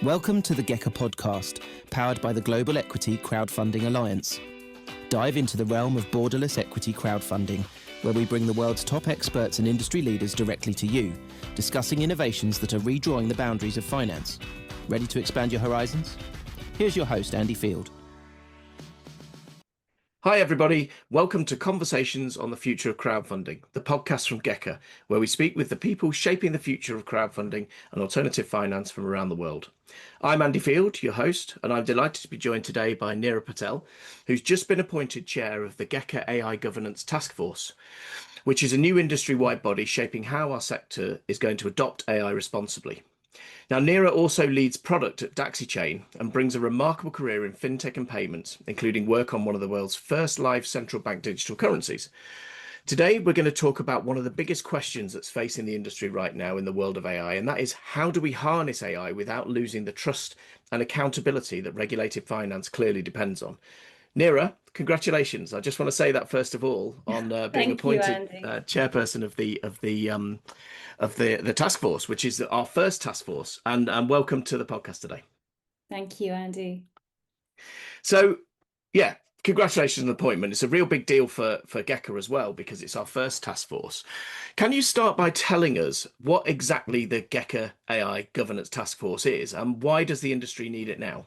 Welcome to the GECA Podcast, powered by the Global Equity Crowdfunding Alliance. Dive into the realm of borderless equity crowdfunding, where we bring the world's top experts and industry leaders directly to you, discussing innovations that are redrawing the boundaries of finance. Ready to expand your horizons? Here's your host, Andy Field. Hi everybody, welcome to Conversations on the Future of Crowdfunding, the podcast from GECA, where we speak with the people shaping the future of crowdfunding and alternative finance from around the world. I'm Andy Field, your host, and I'm delighted to be joined today by Neera Patel, who's just been appointed chair of the GECA AI Governance Taskforce, which is a new industry-wide body shaping how our sector is going to adopt AI responsibly. Now, Neera also leads product at Dacxi Chain and brings a remarkable career in fintech and payments, including work on one of the world's first live central bank digital currencies. Today, we're going to talk about one of the biggest questions that's facing the industry right now in the world of AI, and that is how do we harness AI without losing the trust and accountability that regulated finance clearly depends on? Neera, congratulations. I just want to say that first of all on being appointed chairperson of the task force, which is our first task force, and welcome to the podcast today. Thank you, Andy. So, yeah, congratulations on the appointment. It's a real big deal for GECA as well, because it's our first task force. Can you start by telling us what exactly the GECA AI Governance Task Force is, and why does the industry need it now?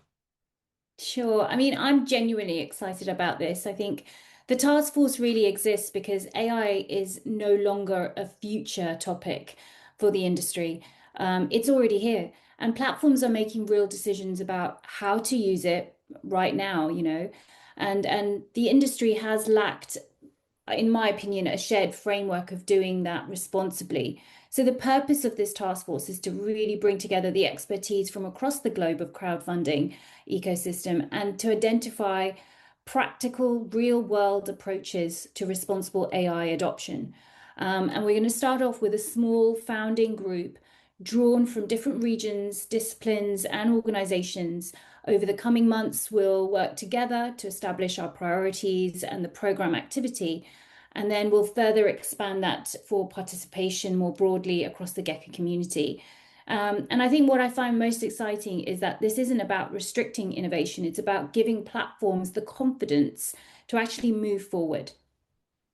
Sure. I mean, I'm genuinely excited about this. I think the task force really exists because AI is no longer a future topic for the industry. It's already here, and platforms are making real decisions about how to use it right now, and the industry has lacked, in my opinion, a shared framework of doing that responsibly. So the purpose of this task force is to really bring together the expertise from across the globe of crowdfunding ecosystem and to identify practical, real-world approaches to responsible AI adoption. And we're going to start off with a small founding group drawn from different regions, disciplines, and organizations. Over the coming months, we'll work together to establish our priorities and the program activity. And then we'll further expand that for participation more broadly across the GECA community. And I think what I find most exciting is that this isn't about restricting innovation. It's about giving platforms the confidence to actually move forward.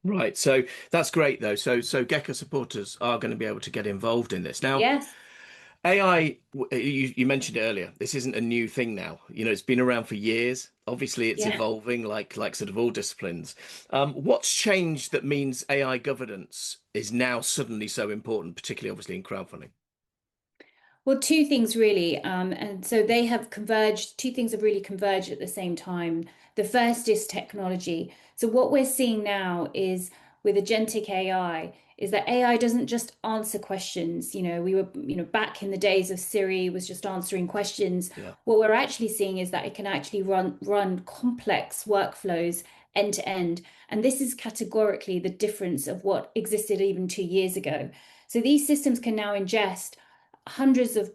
Right. So that's great, though. So GECA supporters are going to be able to get involved in this. Now, yes. AI, you mentioned it earlier. This isn't a new thing now. It's been around for years. Obviously, it's evolving like sort of all disciplines. What's changed that means AI governance is now suddenly so important, particularly obviously in crowdfunding? Well, two things really. And so they have converged. Two things have really converged at the same time. The first is technology. So what we're seeing now is with agentic AI is that AI doesn't just answer questions. We were, back in the days of Siri was just answering questions. Yeah. What we're actually seeing is that it can actually run complex workflows end to end. And this is categorically the difference of what existed even 2 years ago. So these systems can now ingest hundreds of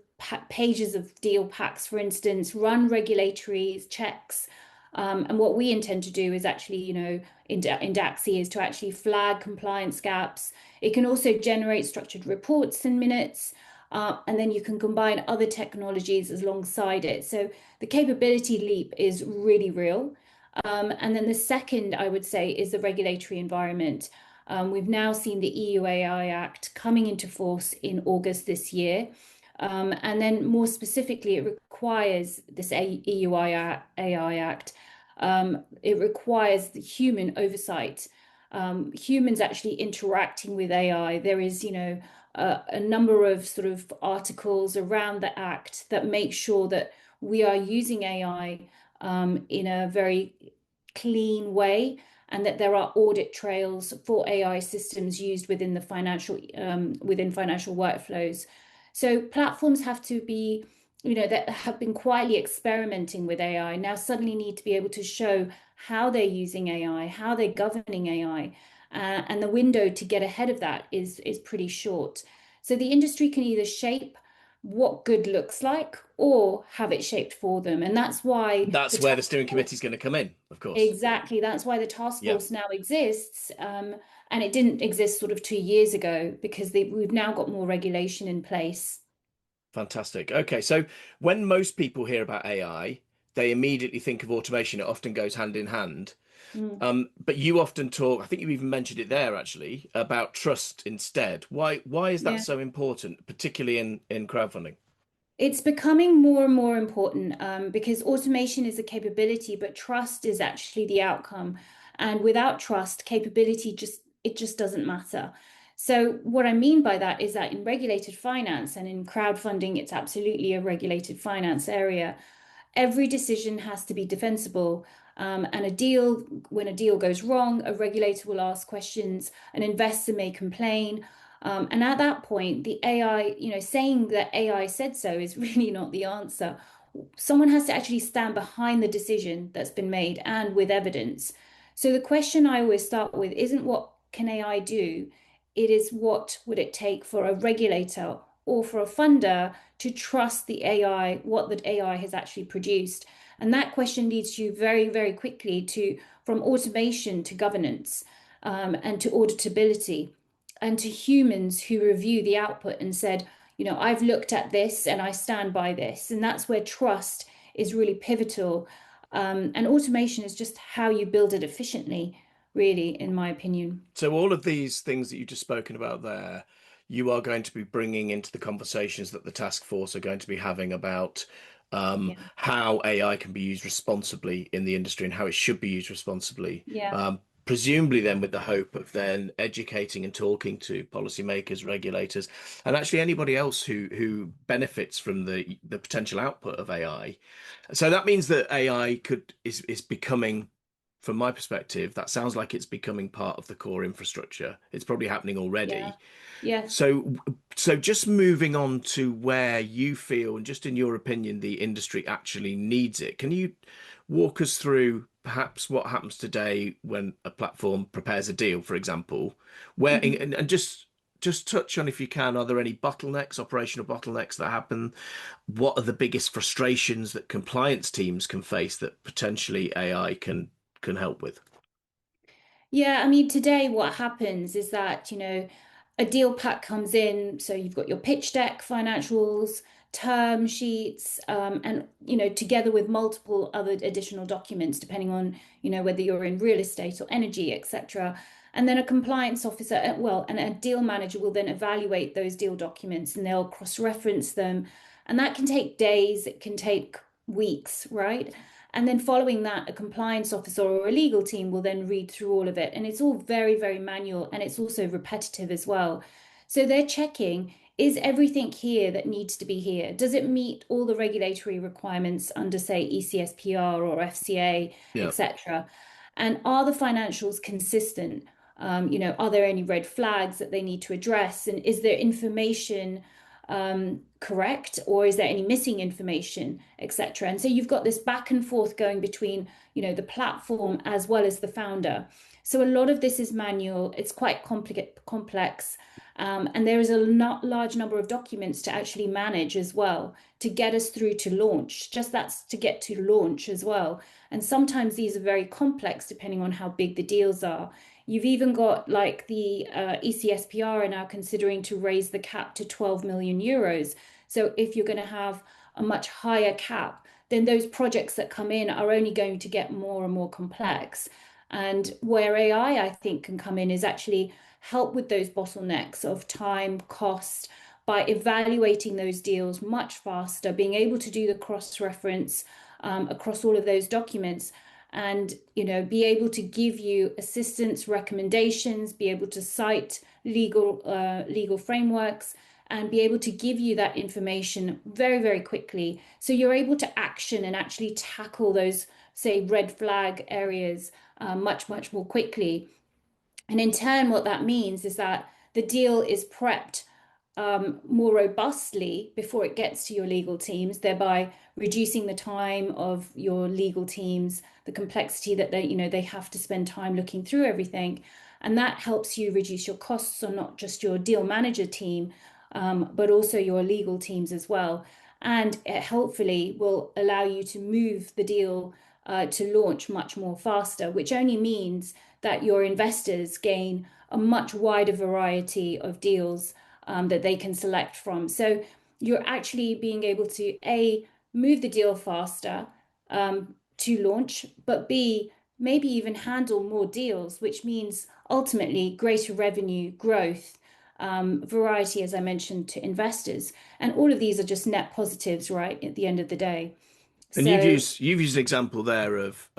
pages of deal packs, for instance, run regulatory checks. And what we intend to do is actually, in Dacxi, is to actually flag compliance gaps. It can also generate structured reports in minutes, and then you can combine other technologies alongside it. So the capability leap is really real. And then the second, I would say, is the regulatory environment. We've now seen the EU AI Act coming into force in August this year. And then more specifically, it requires this EU AI Act. It requires the human oversight, humans actually interacting with AI. There is, a number of sort of articles around the Act that make sure that we are using AI in a very clean way, and that there are audit trails for AI systems used within the financial workflows. So platforms have to be, that have been quietly experimenting with AI now suddenly need to be able to show how they're using AI, how they're governing AI, and the window to get ahead of that is pretty short. So the industry can either shape what good looks like or have it shaped for them. And that's why where the steering committee is going to come in, of course. Exactly. That's why the task force now exists. And it didn't exist sort of 2 years ago because we've now got more regulation in place. Fantastic. Okay, so when most people hear about AI, they immediately think of automation. It often goes hand in hand. Mm. But you often talk, I think you even mentioned it there actually, about trust instead. Why is that Yeah. so important, particularly in crowdfunding? It's becoming more and more important because automation is a capability, but trust is actually the outcome. And without trust, capability just doesn't matter. So what I mean by that is that in regulated finance and in crowdfunding, it's absolutely a regulated finance area. Every decision has to be defensible. And when a deal goes wrong, a regulator will ask questions, an investor may complain. And at that point, the AI, saying that AI said so is really not the answer. Someone has to actually stand behind the decision that's been made and with evidence. So the question I always start with isn't what can AI do? It is what would it take for a regulator or for a funder to trust the AI, what the AI has actually produced. And that question leads you very, very quickly to from automation to governance and to auditability and to humans who review the output and said, I've looked at this and I stand by this. And that's where trust is really pivotal. And automation is just how you build it efficiently, really, in my opinion. So all of these things that you've just spoken about there, you are going to be bringing into the conversations that the task force are going to be having about Yeah. how AI can be used responsibly in the industry and how it should be used responsibly. Yeah. Presumably then with the hope of then educating and talking to policymakers, regulators, and actually anybody else who benefits from the potential output of AI. So that means that AI is becoming, from my perspective, that sounds like it's becoming part of the core infrastructure. It's probably happening Yeah. already. Yes. So just moving on to where you feel, and just in your opinion, the industry actually needs it. Can you walk us through perhaps what happens today when a platform prepares a deal, for example, where Mhm. and just touch on, if you can, are there any bottlenecks, operational bottlenecks that happen? What are the biggest frustrations that compliance teams can face that potentially AI can help with? Yeah, I mean, today what happens is that, a deal pack comes in. So you've got your pitch deck, financials, term sheets, and, together with multiple other additional documents, depending on, whether you're in real estate or energy, etc. And then a compliance officer, well, and a deal manager will then evaluate those deal documents and they'll cross-reference them. And that can take days, it can take weeks, right? And then following that, a compliance officer or a legal team will then read through all of it. And it's all very, very manual and it's also repetitive as well. So they're checking, is everything here that needs to be here? Does it meet all the regulatory requirements under, say, ECSPR or FCA, Yeah. etc.? And are the financials consistent? Are there any red flags that they need to address? And is there information correct, or is there any missing information, etc.? And so you've got this back and forth going between, the platform as well as the founder. So a lot of this is manual. It's quite complex, and there is a large number of documents to actually manage as well to get us through to launch. Just that's to get to launch as well. And sometimes these are very complex depending on how big the deals are. You've even got like the ECSPR are now considering to raise the cap to 12 million euros. So if you're going to have a much higher cap, then those projects that come in are only going to get more and more complex. And where I think, can come in is actually help with those bottlenecks of time, cost, by evaluating those deals much faster, being able to do the cross-reference across all of those documents and be able to give you assistance, recommendations, be able to cite legal frameworks, and be able to give you that information very, very quickly. So you're able to action and actually tackle those, say, red flag areas much, much more quickly. And in turn, what that means is that the deal is prepped more robustly before it gets to your legal teams, thereby reducing the time of your legal teams, the complexity that they have to spend time looking through everything. And that helps you reduce your costs on not just your deal manager team, but also your legal teams as well. And it hopefully will allow you to move the deal to launch much more faster, which only means that your investors gain a much wider variety of deals that they can select from. So you're actually being able to A, move the deal faster to launch, but B, maybe even handle more deals, which means ultimately greater revenue growth, variety, as I mentioned, to investors. And all of these are just net positives, right, at the end of the day. And So, you've used an example there of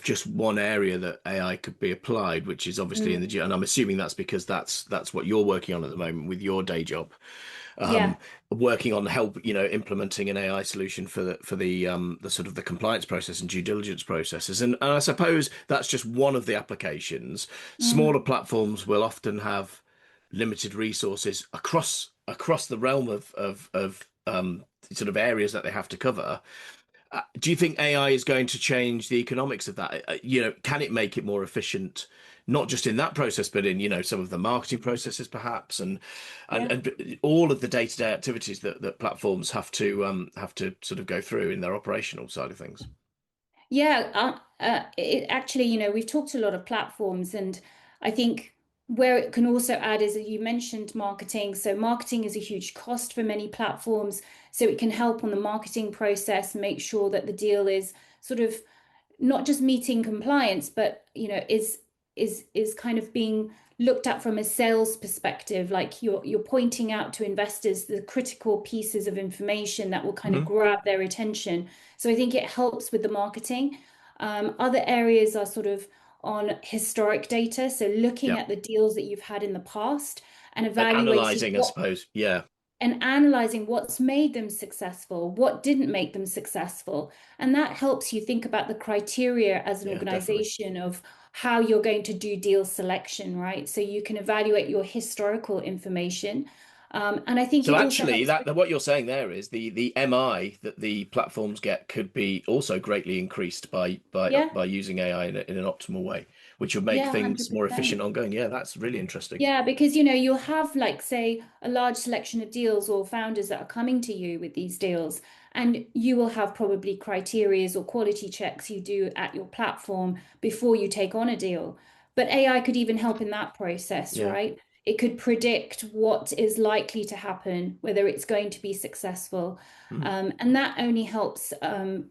just one area that AI could be applied, which is obviously in the, and I'm assuming that's because that's what you're working on at the moment with your day job, yeah. working on help, implementing an AI solution for the sort of the compliance process and due diligence processes. And I suppose that's just one of the applications. Smaller Mm. platforms will often have limited resources across the realm of sort of areas that they have to cover. Do you think AI is going to change the economics of that? Can it make it more efficient, not just in that process, but in, some of the marketing processes, perhaps, and Yeah. and all of the day-to-day activities that platforms have to sort of go through in their operational side of things? Yeah, it actually, we've talked to a lot of platforms, and I think where it can also add is that you mentioned marketing. So marketing is a huge cost for many platforms. So it can help on the marketing process, make sure that the deal is sort of not just meeting compliance, but is kind of being looked at from a sales perspective. Like you're pointing out to investors the critical pieces of information that will kind of Hmm. grab their attention. So I think it helps with the marketing. Other areas are sort of on historic data, so looking Yeah, at the deals that you've had in the past and and evaluating analyzing, I what suppose. Yeah, and analyzing what's made them successful, what didn't make them successful. And that helps you think about the criteria as an yeah, definitely. organization of how you're going to do deal selection, right? So you can evaluate your historical information. And I think So it also actually, helps that with, what you're saying there is the MI that the platforms get could be also greatly increased yeah, by using AI in an optimal way, which would make yeah, things more 100%. efficient ongoing. Yeah, that's really interesting. Yeah, because you'll have like say a large selection of deals or founders that are coming to you with these deals, and you will have probably criterias or quality checks you do at your platform before you take on a deal. But AI could even help in that process, Yeah. right? It could predict what is likely to happen, whether it's going to be successful. Mhm. And that only helps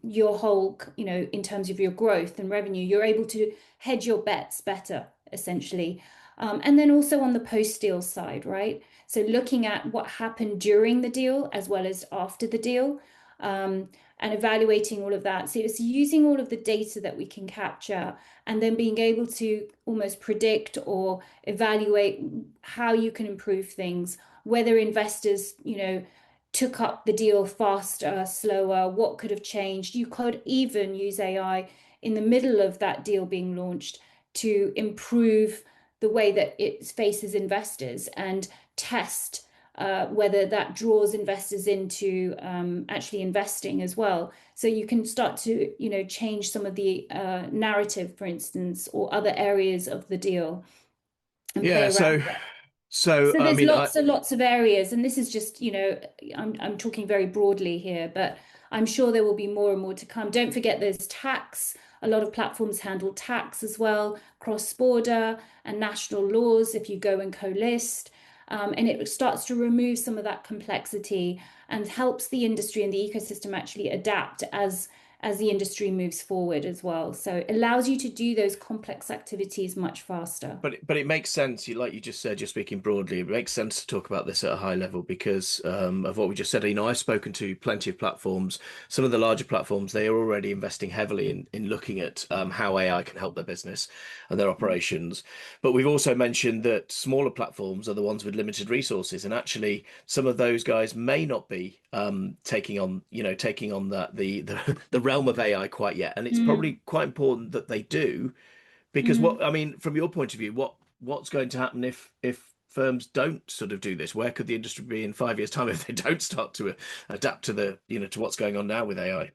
your whole, in terms of your growth and revenue. You're able to hedge your bets better, essentially. And then also on the post-deal side, right? So looking at what happened during the deal as well as after the deal, and evaluating all of that. So it's using all of the data that we can capture and then being able to almost predict or evaluate how you can improve things, whether investors, took up the deal faster, slower, what could have changed. You could even use AI in the middle of that deal being launched to improve the way that it faces investors and test whether that draws investors into actually investing as well. So you can start to, change some of the narrative, for instance, or other areas of the deal and play Yeah. around So with it. so So I there's mean, I lots of areas, and this is just, I'm talking very broadly here, but I'm sure there will be more and more to come. Don't forget there's tax. A lot of platforms handle tax as well, cross-border and national laws if you go and co-list. And it starts to remove some of that complexity and helps the industry and the ecosystem actually adapt as the industry moves forward as well. So it allows you to do those complex activities much faster. but it makes sense. Like you just said, you're speaking broadly. It makes sense to talk about this at a high level because of what we just said. I've spoken to plenty of platforms. Some of the larger platforms, they are already investing heavily in looking at how AI can help their business and their operations. But we've also mentioned that smaller platforms are the ones with limited resources, and actually, some of those guys may not be taking on that the realm of AI quite yet. And it's Mm, probably quite important that they do. Because mm. what I mean, from your point of view, what's going to happen if firms don't sort of do this? Where could the industry be in 5 years' time if they don't start to adapt to to what's going on now with AI?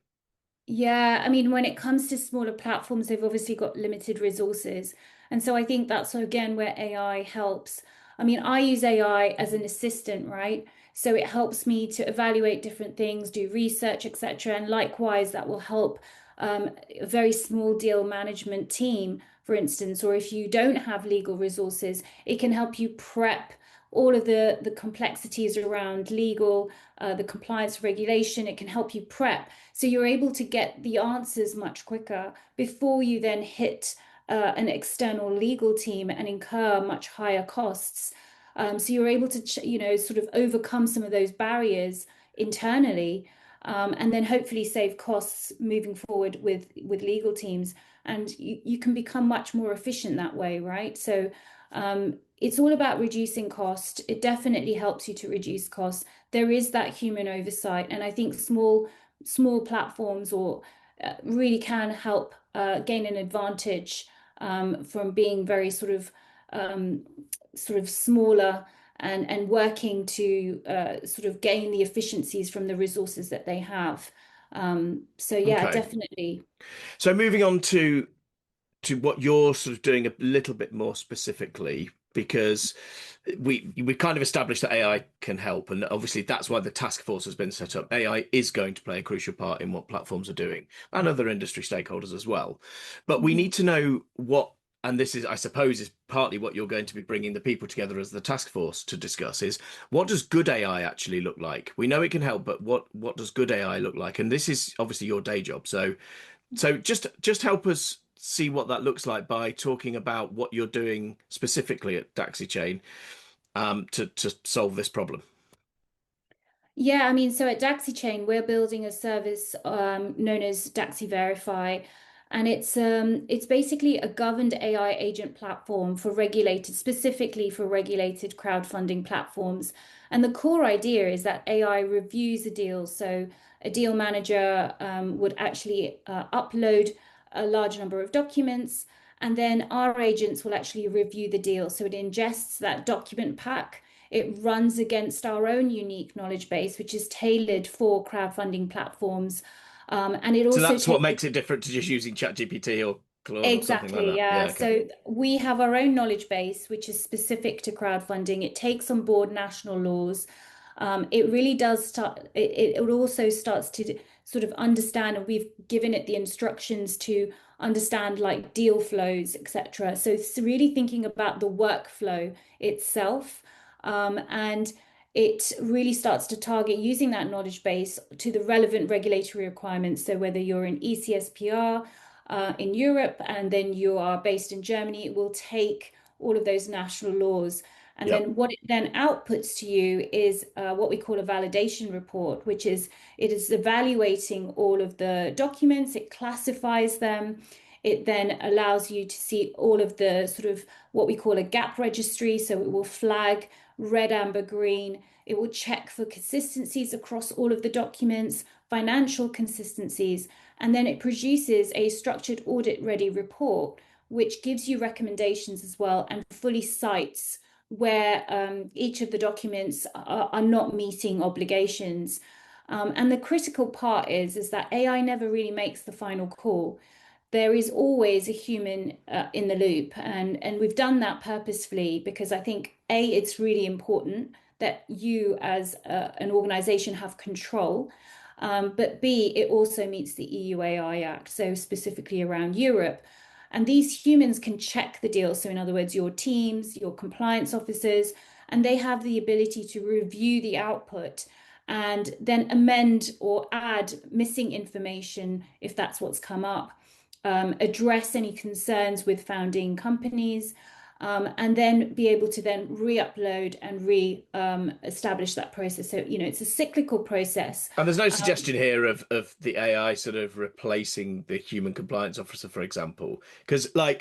Yeah, I mean, when it comes to smaller platforms, they've obviously got limited resources. And so I think that's again where AI helps. I mean, I use AI as an assistant, right? So it helps me to evaluate different things, do research, etc. And likewise, that will help a very small deal management team, for instance, or if you don't have legal resources, it can help you prep all of the complexities around legal, the compliance regulation. It can help you prep. So you're able to get the answers much quicker before you then hit an external legal team and incur much higher costs. So you're able to, sort of overcome some of those barriers internally, and then hopefully save costs moving forward with legal teams. And you can become much more efficient that way, right? So it's all about reducing cost. It definitely helps you to reduce costs. There is that human oversight, and I think small platforms or really can help gain an advantage from being very sort of smaller and working to sort of gain the efficiencies from the resources that they have. So yeah, Okay. definitely. So moving on to what you're sort of doing a little bit more specifically, because we kind of established that AI can help, and obviously that's why the task force has been set up. AI is going to play a crucial part in what platforms are doing, and other industry stakeholders as well. But we need to know what, and this is, I suppose, is partly what you're going to be bringing the people together as the task force to discuss, is what does good AI actually look like? We know it can help, but what does good AI look like? And this is obviously your day job, so just help us see what that looks like by talking about what you're doing specifically at Dacxi Chain to solve this problem. Yeah, I mean, so at Dacxi Chain, we're building a service known as Dacxi Verify, and it's basically a governed AI agent platform for regulated, specifically for regulated crowdfunding platforms. And the core idea is that AI reviews a deal. So a deal manager would actually upload a large number of documents, and then our agents will actually review the deal. So it ingests that document pack. It runs against our own unique knowledge base, which is tailored for crowdfunding platforms. And it So also that's what takes makes it different to just using ChatGPT or Claude or something like exactly, that. yeah. Yeah, okay. So we have our own knowledge base, which is specific to crowdfunding. It takes on board national laws. It really does start, it also starts to sort of understand, and we've given it the instructions to understand like deal flows, etc. So it's really thinking about the workflow itself. And it really starts to target using that knowledge base to the relevant regulatory requirements. So whether you're in ECSPR in Europe and then you are based in Germany, it will take all of those national laws. And Yep. then what it then outputs to you is what we call a validation report, which is it is evaluating all of the documents, it classifies them. It then allows you to see all of the sort of what we call a gap registry. So it will flag red, amber, green. It will check for consistencies across all of the documents, financial consistencies, and then it produces a structured audit ready report, which gives you recommendations as well and fully cites where each of the documents are not meeting obligations. And the critical part is that AI never really makes the final call. There is always a human in the loop, and we've done that purposefully because I think it's really important that you as an organization have control, but B, it also meets the EU AI Act, so specifically around Europe. And these humans can check the deal. So in other words, your teams, your compliance officers, and they have the ability to review the output and then amend or add missing information if that's what's come up, address any concerns with founding companies, and then be able to then re-upload and re-establish that process. So, it's a cyclical process. And there's no suggestion here of the AI sort of replacing the human compliance officer, for example, because No.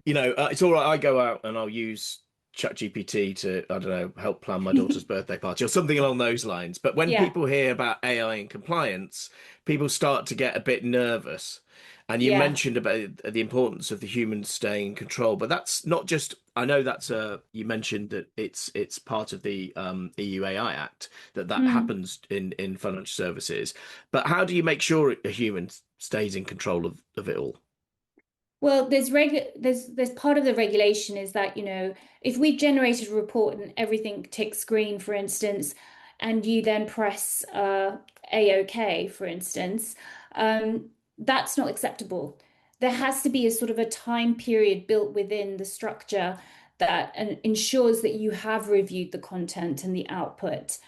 it's all right. I go out and I'll use ChatGPT to, I don't know, help plan my daughter's birthday party or something along those lines. But when Yeah, people hear about AI and compliance, people start to get a bit nervous. And you yeah. mentioned about the importance of the humans staying in control, but that's not just. I know that's you mentioned that it's part of the EU AI Act that Mm. happens in financial services. But how do you make sure a human stays in control of it all? Well, there's part of the regulation is that, if we generated a report and everything ticks green, for instance, and you then press A-OK, for instance, that's not acceptable. There has to be a sort of a time period built within the structure that and ensures that you have reviewed the content and the output.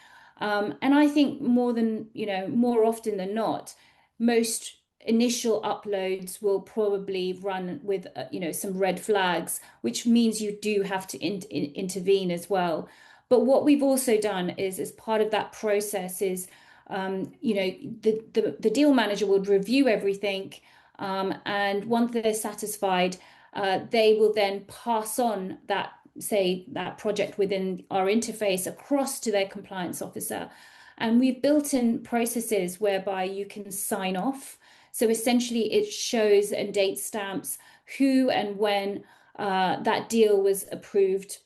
And I think more often than not, most initial uploads will probably run with some red flags, which means you do have to intervene as well. What we've also done is, as part of that process, is the deal manager would review everything, and once they're satisfied, they will then pass on that project within our interface across to their compliance officer. And we've built in processes whereby you can sign off. So essentially, it shows and date stamps who and when that deal was approved,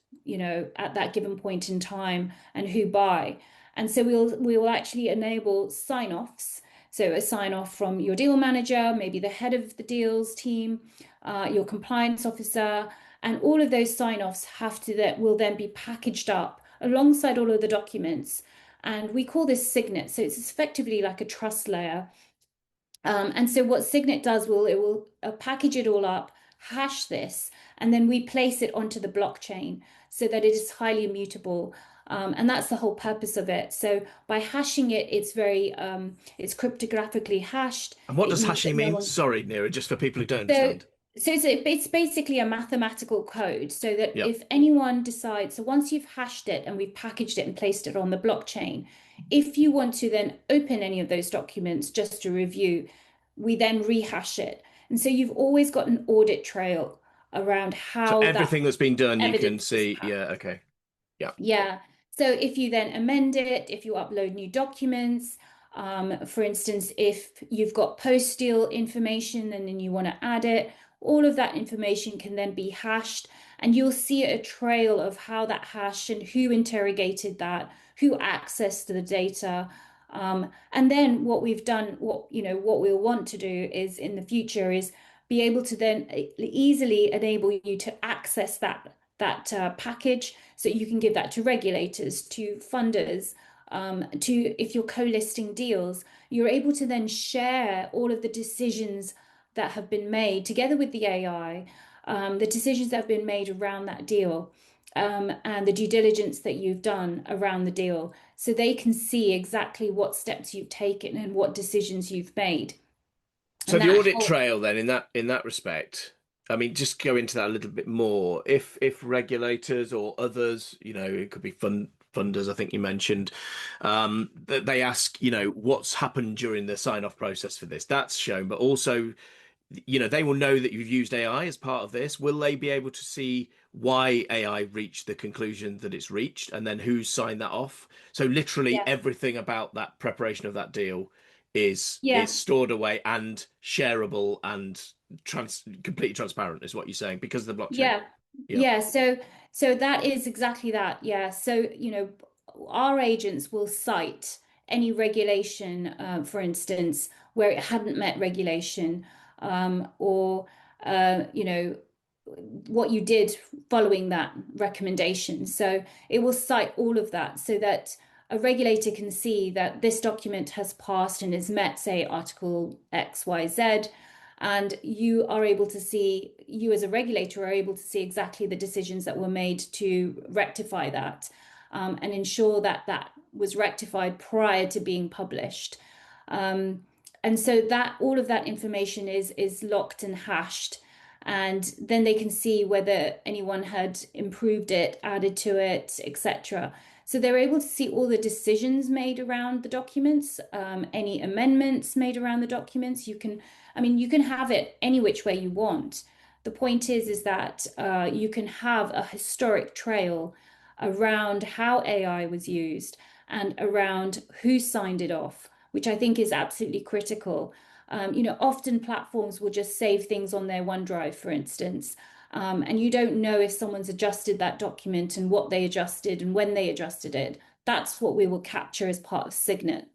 at that given point in time, and who by. And so we will actually enable sign-offs. So a sign-off from your deal manager, maybe the head of the deals team, your compliance officer, and all of those sign-offs will then be packaged up alongside all of the documents. And we call this Signet. So it's effectively like a trust layer. And so what Signet does, it will package it all up, hash this, and then we place it onto the blockchain so that it is highly immutable. And that's the whole purpose of it. So by hashing it, it's cryptographically hashed. And what does hashing mean? Sorry, Neera, just for people who don't understand. So it's basically a mathematical code, so that Yep. if anyone decides, so once you've hashed it and we've packaged it and placed it on the blockchain, if you want to then open any of those documents just to review, we then rehash it. And so you've always got an audit trail around how everything that's been done, you can evidence see. Yeah, okay. Yeah. Yeah. So if you then amend it, if you upload new documents, for instance, if you've got post-deal information and then you want to add it, all of that information can then be hashed, and you'll see a trail of how that hash and who interrogated that, who accessed the data. And then what we've done, what we'll want to do is in the future is be able to then easily enable you to access that package, so you can give that to regulators, to funders, if you're co-listing deals, you're able to then share all of the decisions that have been made together with the AI, the decisions that have been made around that deal, and the due diligence that you've done around the deal, so they can see exactly what steps you've taken and what decisions you've made. So the audit trail then, in that respect, I mean, just go into that a little bit more. If regulators or others, it could be funders, I think you mentioned, that they ask, what's happened during the sign-off process for this, that's shown, but also, they will know that you've used AI as part of this. Will they be able to see why AI reached the conclusion that it's reached, and then who signed that off? So literally everything about that preparation of that deal is stored away and shareable and completely transparent, is what you're saying, because of the blockchain. Yeah. So that is exactly that. Yeah. So our agents will cite any regulation, for instance, where it hadn't met regulation, or what you did following that recommendation. So it will cite all of that so that a regulator can see that this document has passed and has met, say, Article XYZ, and you as a regulator are able to see exactly the decisions that were made to rectify that, and ensure that that was rectified prior to being published. And so that all of that information is locked and hashed, and then they can see whether anyone had improved it, added to it, etc. So they're able to see all the decisions made around the documents, any amendments made around the documents. You can have it any which way you want. The point is that you can have a historic trail around how AI was used and around who signed it off, which I think is absolutely critical. Often platforms will just save things on their OneDrive, for instance, and you don't know if someone's adjusted that document and what they adjusted and when they adjusted it. That's what we will capture as part of Signet.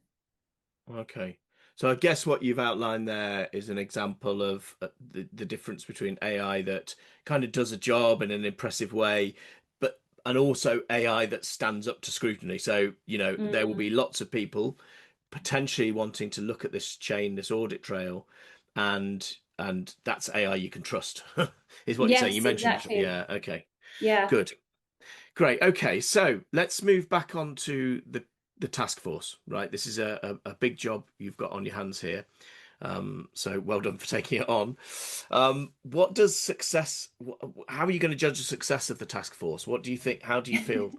Okay. So I guess what you've outlined there is an example of the difference between AI that kind of does a job in an impressive way, and also AI that stands up to scrutiny. So, there will be lots of people potentially wanting to look at this chain, this audit trail, and that's AI you can trust, is what you're saying. You mentioned, exactly. yeah, okay. Yeah. Good. Great. Okay. So let's move back on to the task force, right? This is a big job you've got on your hands here. So well done for taking it on. What does success, how are you going to judge the success of the task force? What do you think? How do you feel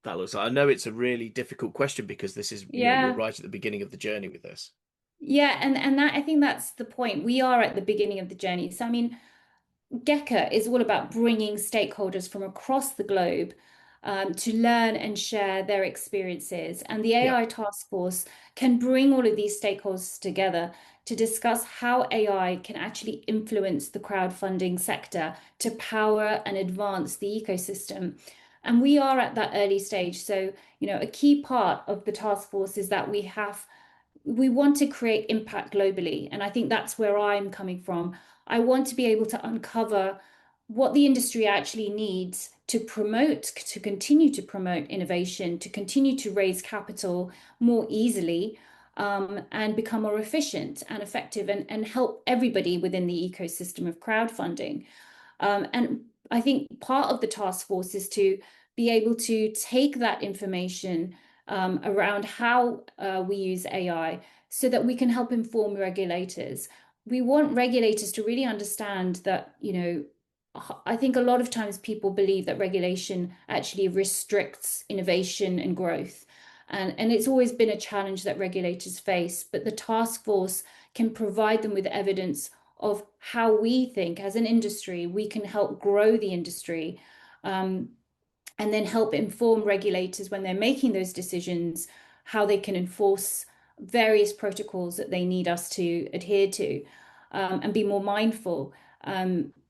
that looks like? I know it's a really difficult question because this is, we're Yeah. right at the beginning of the journey with this. Yeah, and that I think that's the point. We are at the beginning of the journey. So I mean, GECA is all about bringing stakeholders from across the globe to learn and share their experiences. And the Yeah, AI task force can bring all of these stakeholders together to discuss how AI can actually influence the crowdfunding sector to power and advance the ecosystem. And we are at that early stage. So, a key part of the task force is that we want to create impact globally. And I think that's where I'm coming from. I want to be able to uncover what the industry actually needs to continue to promote innovation, to continue to raise capital more easily, and become more efficient and effective and help everybody within the ecosystem of crowdfunding. And I think part of the task force is to be able to take that information around how we use AI so that we can help inform regulators. We want regulators to really understand that, I think a lot of times people believe that regulation actually restricts innovation and growth. And it's always been a challenge that regulators face, but the task force can provide them with evidence of how we think as an industry we can help grow the industry, and then help inform regulators when they're making those decisions, how they can enforce various protocols that they need us to adhere to, and be more mindful.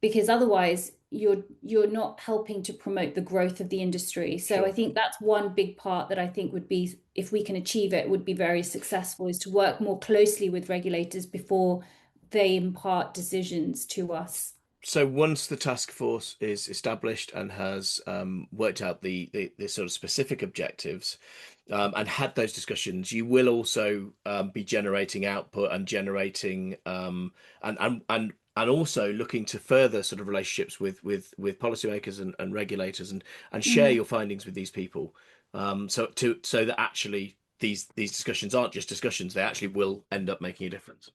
Because otherwise, you're not helping to promote the growth of the industry. So I sure. think that's one big part that I think would be, if we can achieve it, would be very successful, is to work more closely with regulators before they impart decisions to us. So once the task force is established and has worked out the sort of specific objectives, and had those discussions, you will also be generating output and generating and also looking to further sort of relationships with policymakers and regulators and share Mhm. your findings with these people. So that actually these discussions aren't just discussions, they actually will end up making a difference.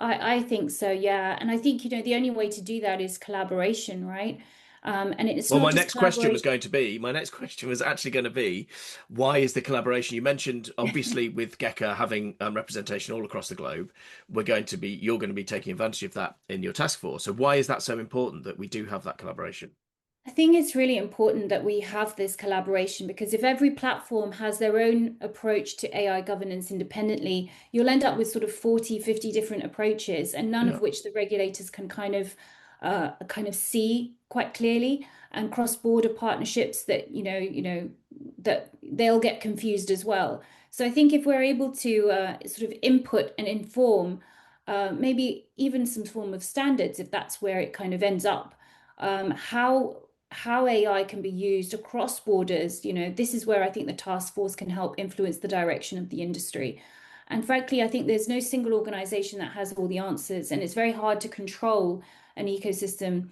I think so, yeah. And I think, the only way to do that is collaboration, right? And it's Well, not my just next question was collaborate. going to be, my next question was actually going to be, why is the collaboration? You mentioned, obviously, with GECA having representation all across the globe, you're going to be taking advantage of that in your task force. So why is that so important that we do have that collaboration? I think it's really important that we have this collaboration, because if every platform has their own approach to AI governance independently, you'll end up with sort of 40, 50 different approaches, and none Yeah. of which the regulators can kind of see quite clearly, and cross-border partnerships that, that they'll get confused as well. So I think if we're able to sort of input and inform, maybe even some form of standards, if that's where it kind of ends up, how AI can be used across borders. This is where I think the task force can help influence the direction of the industry. And frankly, I think there's no single organization that has all the answers, and it's very hard to control an ecosystem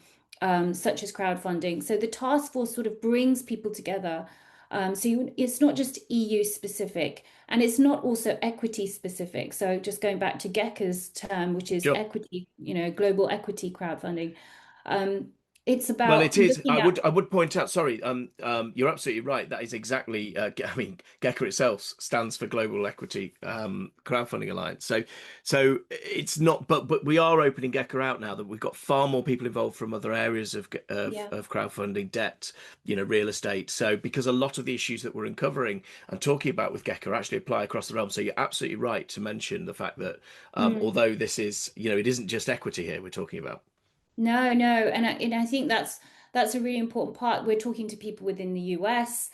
such as crowdfunding. So the task force sort of brings people together. It's not just EU specific, and it's not also equity specific. So just going back to GECA's term, which is Sure. equity, global equity crowdfunding. Um, it's Well, about it is. looking I at. would. I would point out. Sorry. You're absolutely right. That is exactly. I mean, GECA itself stands for Global Equity Crowdfunding Alliance. So it's not. But we are opening GECA out now that we've got far more people involved from other areas Yeah. of crowdfunding, debt, real estate. So because a lot of the issues that we're uncovering and talking about with GECA actually apply across the realm. So you're absolutely right to mention the fact that Mm. although this is, it isn't just equity here we're talking about. No, no, and I think that's a really important part. We're talking to people within the US,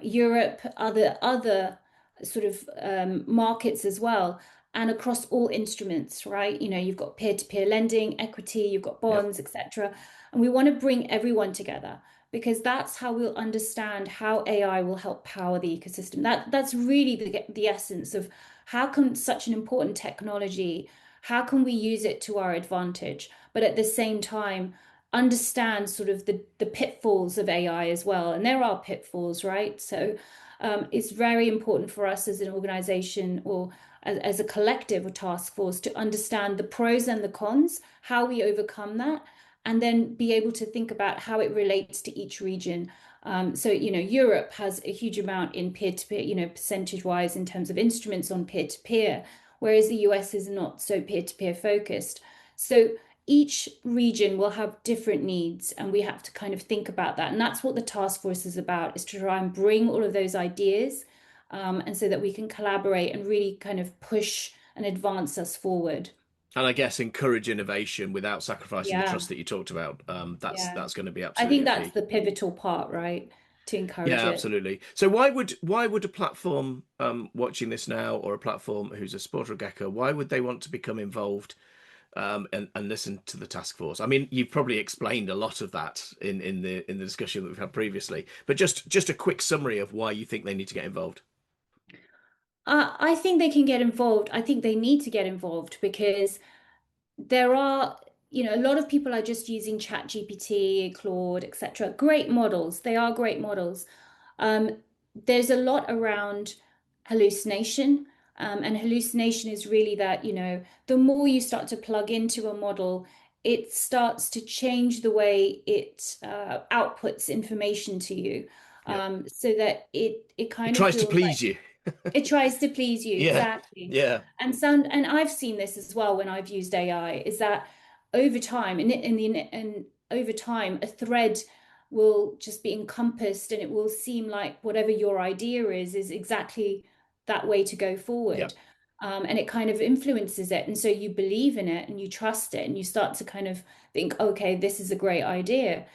Europe, other sort of markets as well, and across all instruments, right? You've got peer-to-peer lending, equity, you've got Yeah. bonds, etc. And we want to bring everyone together, because that's how we'll understand how AI will help power the ecosystem. That's really the essence of how can such an important technology, how can we use it to our advantage? But at the same time, understand sort of the pitfalls of AI as well. And there are pitfalls, right? So it's very important for us as an organization or as a collective or task force to understand the pros and the cons, how we overcome that, and then be able to think about how it relates to each region. So, Europe has a huge amount in peer-to-peer, percentage-wise in terms of instruments on peer-to-peer, whereas the US is not so peer-to-peer focused. So each region will have different needs, and we have to kind of think about that. And that's what the task force is about, is to try and bring all of those ideas, and so that we can collaborate and really kind of push and advance us forward. And I guess encourage innovation without sacrificing the Yeah, trust that you talked about. yeah. That's going to be I absolutely think a that's key. the pivotal part, right? To encourage Yeah, it. absolutely. So why would a platform watching this now, or a platform who's a supporter of GECA, why would they want to become involved and listen to the task force? I mean, you've probably explained a lot of that in the discussion that we've had previously, but just a quick summary of why you think they need to get involved. I think they can get involved. I think they need to get involved because there are, a lot of people are just using ChatGPT, Claude, etc. Great models. They are great models. Um, there's a lot around hallucination. And hallucination is really that, the more you start to plug into a model, it starts to change the way it outputs information to you. Yeah. So that it It kind of tries to feels like please you. it tries to please you, Yeah. exactly. Yeah. And I've seen this as well when I've used AI, is that over time, and over time, a thread will just be encompassed, and it will seem like whatever your idea is exactly that way to go Yeah. forward. And it kind of influences it. And so you believe in it and you trust it and you start to kind of think, okay, this is a great idea.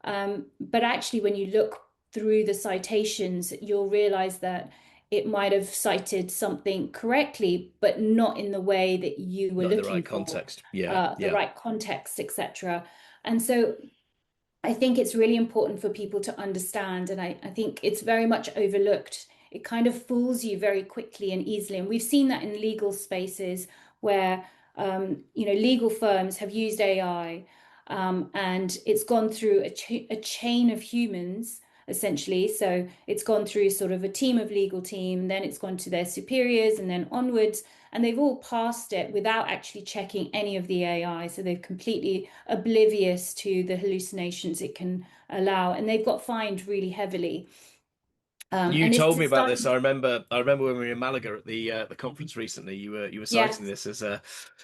But actually, when you look through the citations, you'll realize that it might have cited something correctly, but not in the way that you were Not in the looking right for, context. Yeah. the Yeah. right context, etc. And so I think it's really important for people to understand, and I think it's very much overlooked. It kind of fools you very quickly and easily. And we've seen that in legal spaces where, legal firms have used AI, and it's gone through a chain of humans, essentially. So it's gone through sort of a team of legal team, then it's gone to their superiors and then onwards, and they've all passed it without actually checking any of the AI. So they're completely oblivious to the hallucinations it can allow, and they've got fined really heavily. You And told me it's about this. starting, I remember when we were in Malaga at the conference recently. You were citing yes, this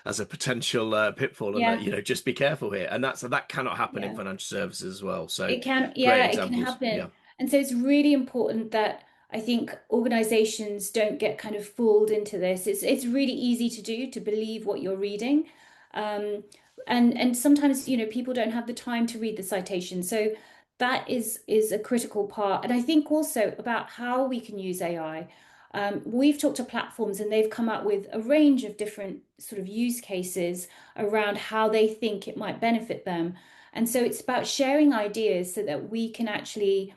as a potential pitfall, and that yeah, just be careful here. And that cannot happen in yeah. financial services as well. So It can, great yeah, it can examples. Yeah. happen. And so it's really important that I think organizations don't get kind of fooled into this. It's really easy to do, to believe what you're reading. And sometimes, people don't have the time to read the citation. So that is a critical part. And I think also about how we can use AI. We've talked to platforms and they've come up with a range of different sort of use cases around how they think it might benefit them. And so it's about sharing ideas so that we can actually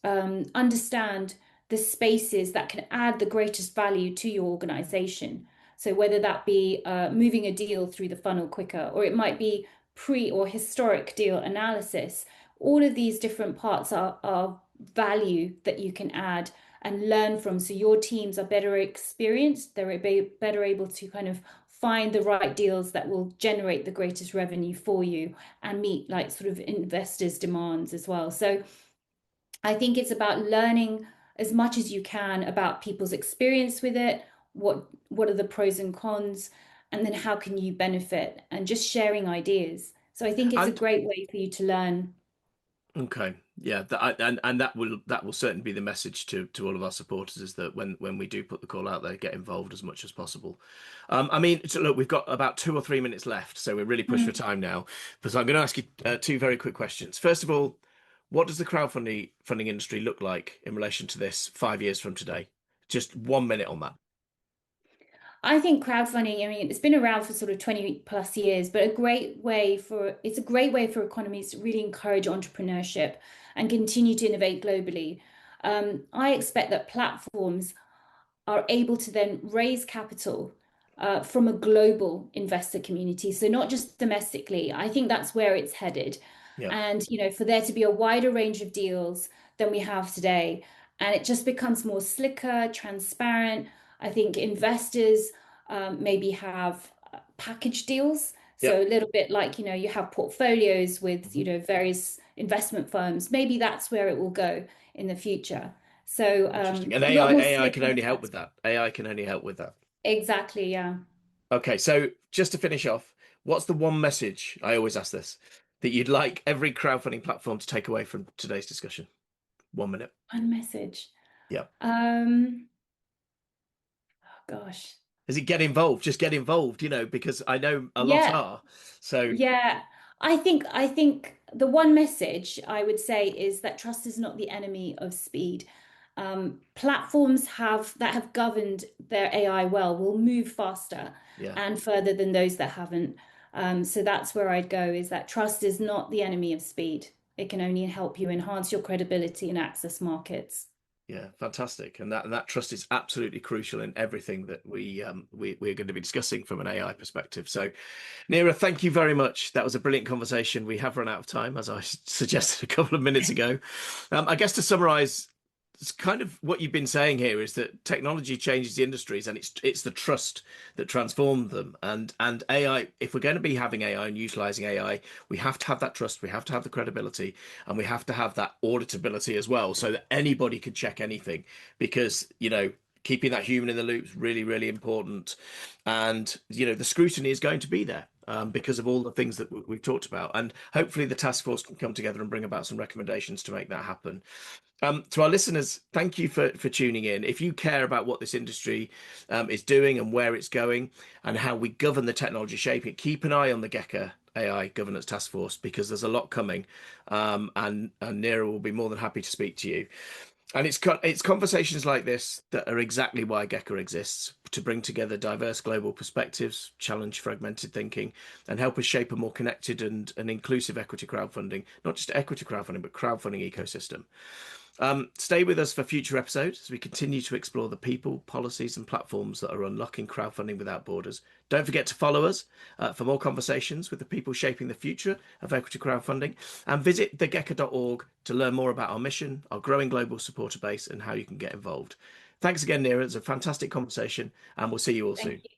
understand the spaces that can add the greatest value to your organization. So whether that be moving a deal through the funnel quicker, or it might be pre or historic deal analysis, all of these different parts are value that you can add and learn from. So your teams are better experienced, they're better able to kind of find the right deals that will generate the greatest revenue for you and meet like sort of investors' demands as well. So I think it's about learning as much as you can about people's experience with it, what are the pros and cons, and then how can you benefit, and just sharing ideas. So I think it's a And great way for you to learn. okay, yeah, and that will certainly be the message to all of our supporters, is that when we do put the call out there, get involved as much as possible. I mean, so look, we've got about 2 or 3 minutes left, so we're really pushed for Mm. time now. But I'm going to ask you two very quick questions. First of all, what does the crowdfunding funding industry look like in relation to this 5 years from today? Just 1 minute on that. I think crowdfunding, I mean, it's been around for sort of 20 plus years, but it's a great way for economies to really encourage entrepreneurship and continue to innovate globally. I expect that platforms are able to then raise capital from a global investor community. So not just domestically. I think that's where it's headed. Yeah. and for there to be a wider range of deals than we have today. And it just becomes more slicker, transparent. I think investors maybe have package deals. Yeah. So a little bit like, you have portfolios with, Mhm. various investment firms. Maybe that's where it will go in the future. So Interesting. And a lot more AI slick can and only help with transparent. that. AI can only help with that. Exactly, yeah. Okay, so just to finish off, what's the one message, I always ask this, that you'd like every crowdfunding platform to take away from today's discussion? 1 minute. One message. Yeah. Oh gosh. Is it get involved? Just get involved, because I know a lot Yeah, are. So, yeah. I think the one message I would say is that trust is not the enemy of speed. Platforms that have governed their AI well will move faster yeah, and further than those that haven't. So that's where I'd go, is that trust is not the enemy of speed. It can only help you enhance your credibility and access markets. yeah, fantastic. And that trust is absolutely crucial in everything that we're going to be discussing from an AI perspective. So, Neera, thank you very much. That was a brilliant conversation. We have run out of time, as I suggested a couple of minutes ago. I guess to summarize, it's kind of what you've been saying here is that technology changes the industries, and it's the trust that transforms them. And AI, if we're going to be having AI and utilizing AI, we have to have that trust, we have to have the credibility, and we have to have that auditability as well, so that anybody can check anything. Because keeping that human in the loop is really, really important. And the scrutiny is going to be there. Because of all the things that we've talked about, and hopefully the task force can come together and bring about some recommendations to make that happen. To our listeners, thank you for tuning in. If you care about what this industry is doing and where it's going and how we govern the technology shaping, keep an eye on the GECA AI Governance Taskforce, because there's a lot coming, and Neera will be more than happy to speak to you. And it's conversations like this that are exactly why GECA exists, to bring together diverse global perspectives, challenge fragmented thinking, and help us shape a more connected and inclusive equity crowdfunding, not just equity crowdfunding, but crowdfunding ecosystem. Stay with us for future episodes as we continue to explore the people, policies, and platforms that are unlocking crowdfunding without borders. Don't forget to follow us for more conversations with the people shaping the future of equity crowdfunding, and visit thegeca.org to learn more about our mission, our growing global supporter base, and how you can get involved. Thanks again, Neera. It's a fantastic conversation, and we'll see you all Thank soon. you.